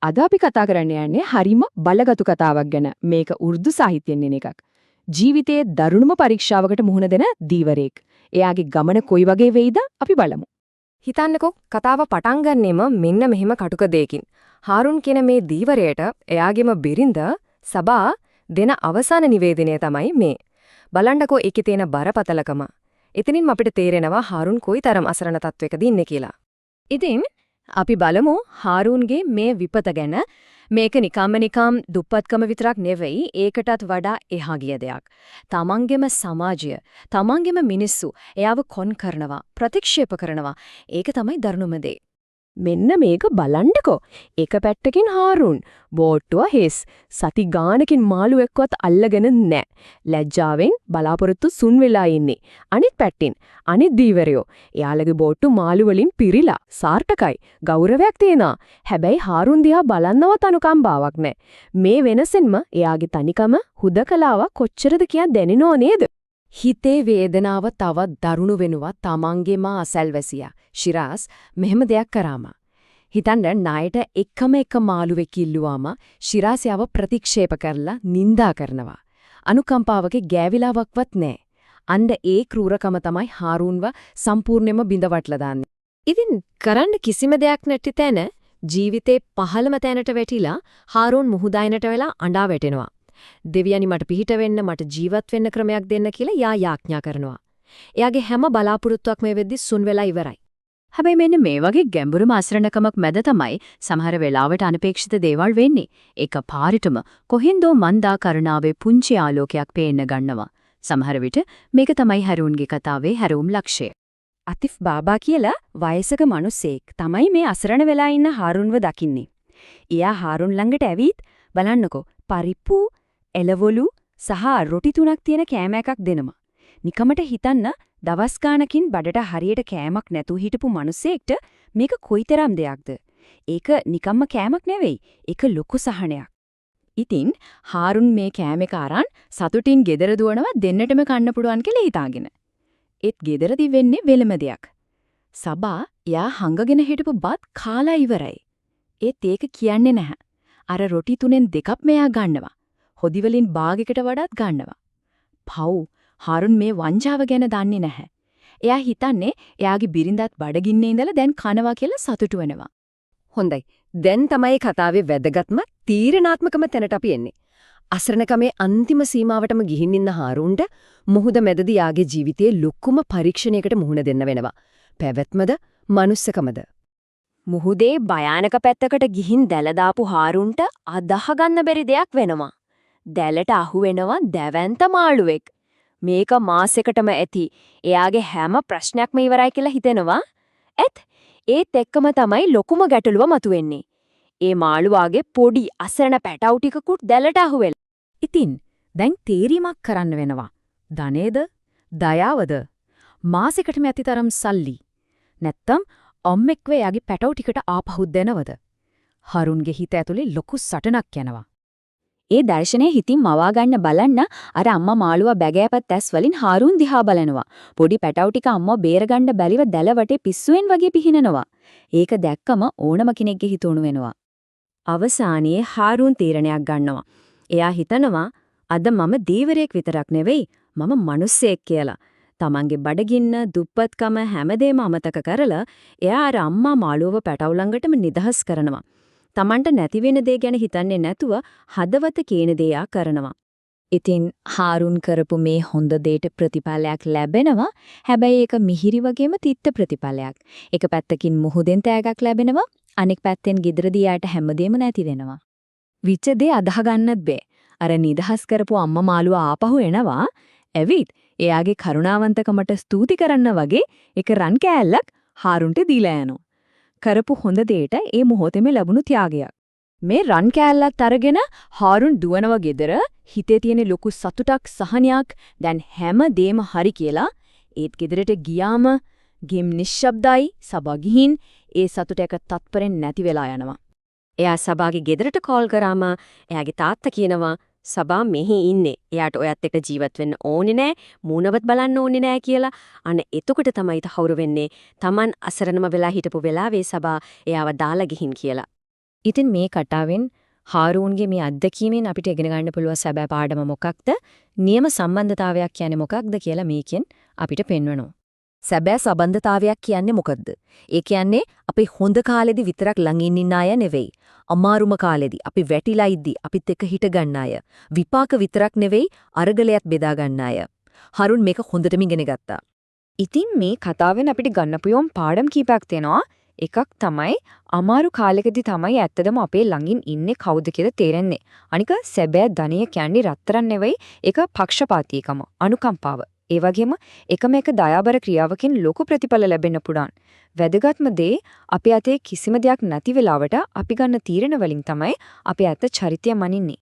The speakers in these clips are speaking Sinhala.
අද අපි කතා කරන්න යන්නේ හරිම බලගතු කතාවක් ගැන. මේක උර්දු සාහිත්‍යයෙන් එන එකක්. ජීවිතයේ දරුණුම පරීක්ෂාවකට මුහුණ දෙන දීවරයෙක්. එයාගේ ගමන කොයි වගේ වෙයිද අපි බලමු. හිතන්නකෝ කතාව පටන් ගන්නෙම මෙන්න මෙහෙම කටුක දෙයකින්. හාරුන් කියන මේ දීවරයට එයාගේම බිරිඳ සබා දෙන අවසාන නිවේදනය තමයි මේ. බලන්නකෝ ඒකේ තියෙන බරපතලකම. එතනින්ම අපිට තේරෙනවා හාරුන් කොයිතරම් අසරණ තත්වයකද ඉන්නේ කියලා. ඉතින් අපි බලමු හාරුන්ගේ මේ විපත ගැන. මේක නිකම් දුප්පත්කම විතරක් නෙවෙයි ඒකටත් වඩා එහා ගිය දෙයක්. තමන්ගේම සමාජය, තමන්ගේම මිනිස්සු එයාව කොන් කරනවා, ප්‍රතික්ෂේප කරනවා. ඒක තමයි දරුණුම දේ. මෙන්න මේක බලන්නකෝ. එක පැත්තකින් හාරුන් බෝට්ටුව හිස් සති ගානකින් මාළුවෙක්වත් අල්ලගෙන නැහැ. ලැජ්ජාවෙන් බලාපොරොත්තු සුන් වෙලා ඉන්නේ. අනිත් පැත්තෙන් අනිත් දීවරයෝ එයාලගේ බෝට්ටු මාළු වලින් පිරීලා සාර්ථකයි. ගෞරවයක් තියෙනවා. හැබැයි හාරුන් දිහා බලන්නවත් අනුකම්පාවක් නැහැ. මේ වෙනසෙන්ම එයාගේ තනිකම හුදකලාව කොච්චරද කියන දැනෙනව නේද? හිතේ වේදනාව තවත් දරුණු වෙනවා තමන්ගේම අසල්වැසියා ශිරාස් මෙහෙම දෙයක් කරාම. හිතන්න ණයට එකම එක මාළුවෙක් ඉල්ලුවාම ශිරාස්යව ප්‍රතික්ෂේප කරලා නිඳා කරනවා. අනුකම්පාවකේ ගෑවිලාවක්වත් නැහැ. අන්න ඒ ක්‍රූරකම තමයි හාරුන්ව සම්පූර්ණයෙන්ම බිඳවටලා දාන්නේ. ඉතින් කරන්න කිසිම දෙයක් නැති තැන ජීවිතේ පහළම තැනට වැටිලා හාරුන් මුහුදායනට වෙලා අඬා වැටෙනවා. දෙවියනි මට පිහිට වෙන්න මට ජීවත් වෙන්න ක්‍රමයක් දෙන්න කියලා යාඥා කරනවා. එයාගේ හැම බලාපොරොත්තුවක්ම වෙද්දි සුන් වෙලා ඉවරයි. හැබැයි මෙන්න මේ වගේ ගැඹුරුම අසරණකමක් මැද තමයි සමහර වෙලාවට අනපේක්ෂිත දේවල් වෙන්නේ. ඒක පාරිටම කොහින්දෝ මන්දා කරුණාවේ පුංචි ආලෝකයක් පේන්න ගන්නවා. සමහර විට මේක තමයි හරුන්ගේ කතාවේ හැරවුම් ලක්ෂය. අතිෆ් බාබා කියලා වයසක මිනිසෙක් තමයි මේ අසරණ වෙලා ඉන්න හාරුන්ව දකින්නේ. එයා හාරුන් ළඟට ඇවිත් බලන්නකෝ පරිප්පු එළවලු සහ රොටි තුනක් තියෙන කෑම එකක් දෙනවා. නිකමට හිතන්න දවස් ගානකින් බඩට හරියට කෑමක් නැතුව හිටපු මිනිසෙක්ට මේක කොයිතරම් දෙයක්ද? ඒක නිකම්ම කෑමක් නෙවෙයි. ඒක ලොකු සහනයක්. ඉතින් හාරුන් මේ කෑම එක අරන් සතුටින් ගෙදර දුවනවා දෙන්නටම කන්න පුළුවන් කියලා හිතාගෙන. ඒත් ගෙදරදී වෙන්නේ වෙලම දෙයක්. සබා යා හංගගෙන හිටපු බත් කාලා ඉවරයි. ඒත් ඒක කියන්නේ නැහැ. අර රොටි තුනෙන් දෙකක් මෙයා ගන්නවා. හොදි වලින් භාගයකට වඩාත් ගන්නවා. පව් හාරුන් මේ වංචාව ගැන දන්නේ නැහැ. එයා හිතන්නේ එයාගේ බිරිඳත් බඩගින්නේ ඉඳලා දැන් කනවා කියලා සතුටු වෙනවා. හොඳයි. දැන් තමයි කතාවේ වැදගත්ම තීරණාත්මකම තැනට අපි එන්නේ. අසරණකමේ අන්තිම සීමාවටම ගිහින් ඉන්න හාරුන්ට මුහුද මැදදී යාගේ ජීවිතයේ ලොකුම පරීක්ෂණයකට මුහුණ දෙන්න වෙනවා. පැවැත්මද, මනුස්සකමද. මුහුදේ භයානක පැත්තකට ගිහින් දැල දාපු හාරුන්ට අදහ ගන්න බැරි දෙයක් වෙනවා. දැලට අහු වෙනවා දැවැන්ත මාළුවෙක්. මේක මාසෙකටම ඇති. එයාගේ හැම ප්‍රශ්නයක්ම ඉවරයි කියලා හිතෙනවා. ඒත් එක්කම තමයි ලොකුම ගැටලුව මතුවෙන්නේ. ඒ මාළුවාගේ පොඩි අසරණ පැටවු ටිකකුත් දැලට අහු වෙලා. ඉතින් දැන් තීරීමක් කරන්න වෙනවා. ධනේද? දයාවද? මාසෙකටම ඇතිතරම් සල්ලි. නැත්තම් අම්මෙක්ව එයාගේ පැටවු ටිකට ආපහු දෙනවද? හරුන්ගේ හිත ඇතුලේ ලොකු සටනක් යනවා. ඒ දර්ශනය හිතින් මවා ගන්න බලන්න අර අම්මා මාළුවා බැගෑපත් ඇස් වලින් හාරුන් දිහා බලනවා. පොඩි පැටවු ටික අම්මා බේරගන්න බැලිව දැල වටේ පිස්සුවෙන් වගේ පිහිනනවා. ඒක දැක්කම ඕනම කෙනෙක්ගේ හිත උණු වෙනවා. අවසානයේ හාරුන් තීරණයක් ගන්නවා. එයා හිතනවා අද මම දීවරයෙක් විතරක් නෙවෙයි මම මිනිස්සෙක් කියලා. තමන්ගේ බඩගින්න දුප්පත්කම හැමදේම අමතක කරලා එයා අර අම්මා මාළුවව පැටවු ළඟටම නිදහස් කරනවා. තමන්ට නැති වෙන දේ ගැන හිතන්නේ නැතුව හදවත කියන දේ කරනවා. ඉතින් හාරුන් කරපු මේ හොඳ දෙයට ප්‍රතිඵලයක් ලැබෙනවා. හැබැයි ඒක මිහිරි වගේම තිත්ත ප්‍රතිඵලයක්. එක පැත්තකින් මුහුදෙන් තෑගක් ලැබෙනවා. අනෙක් පැත්තෙන් ගෙදරදී යාට හැමදේම නැති වෙනවා. විචදේ අදහ ගන්නත් බෑ. අර නිදහස් කරපු අම්මා මාළුවා ආපහු එනවා. ඇවිත් එයාගේ කරුණාවන්තකමට ස්තුති කරන්න වගේ එක රන් කෑල්ලක් හාරුන්ට දීලා යනවා. කරපු හොඳ දෙයට ඒ මොහොතේම ලැබුණු ත්‍යාගයක්. මේ රන් කෑල්ලත් අරගෙන හාරුන් දුවනවා ගෙදර. හිතේ තියෙන ලොකු සතුටක් සහනයක් දැන් හැම දෙම හරි කියලා. ඒත් ගෙදරට ගියාම ගෙම් නිශ්ශබ්දයි. සබා ගිහින් ඒ සතුට එක තත්පරෙන් නැති වෙලා යනවා. එයා සබාගේ ගෙදරට කෝල් කරාම එයාගේ තාත්තා කියනවා සබා මෙහි ඉන්නේ. එයාට ඔයත් එක්ක ජීවත් වෙන්න ඕනේ නෑ. මූණවත් බලන්න ඕනේ නෑ කියලා. අන්න එතකොට තමයි තහවුරු වෙන්නේ. Taman අසරණම වෙලා හිටපු වෙලාවේ සබා එයාව දාලා ගිහින් කියලා. ඉතින් මේ කතාවෙන් හාරූන්ගේ මේ අත්දැකීමෙන් අපිට ඉගෙන ගන්න පුළුවන් සැබෑ පාඩම මොකක්ද? නියම සම්බන්ධතාවයක් කියන්නේ මොකක්ද කියලා මේකෙන් අපිට පෙන්වනවා. සැබෑ සම්බන්ධතාවයක් කියන්නේ මොකද්ද? ඒ කියන්නේ අපි හොඳ කාලෙදි විතරක් ළඟින් ඉන්න අය නෙවෙයි. අමාරුම කාලෙදි අපි වැටිලා ඉද්දි අපිත් එක්ක හිට ගන්න අය. විපාක විතරක් නෙවෙයි අරගලයක් බෙදා ගන්න අය. හරුන් මේක හොඳටම ඉගෙන ගත්තා. ඉතින් මේ කතාවෙන් අපිට ගන්න පුළුවන් පාඩම් කීපයක් තියෙනවා. එකක් තමයි අමාරු කාලෙකදී තමයි ඇත්තදම අපේ ළඟින් ඉන්නේ කවුද කියලා තේරෙන්නේ. අනික සැබෑ ධනිය කියන්නේ රත්තරන් නෙවෙයි, ඒක පක්ෂපාතීකම, අනුකම්පාව. ඒ වගේම එකම එක දයාබර ක්‍රියාවකින් ලොකු ප්‍රතිඵල ලැබෙන්න පුළුවන්. වැදගත්ම දේ අපේ අතේ කිසිම දෙයක් නැති වෙලාවට අපි ගන්න තීරණ වලින් තමයි අපේ අත චරිතය මනින්නේ.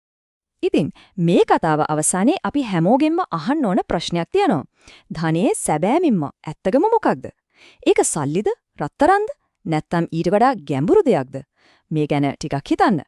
ඉතින් මේ කතාව අවසානයේ අපි හැමෝගෙම අහන්න ඕන ප්‍රශ්නයක් තියෙනවා. ධනයේ සැබෑමින්ම ඇත්තගම මොකක්ද? ඒක සල්ලිද? රත්තරන්ද? නැත්නම් ඊට වඩා ගැඹුරු දෙයක්ද? මේ ගැන ටිකක් හිතන්න.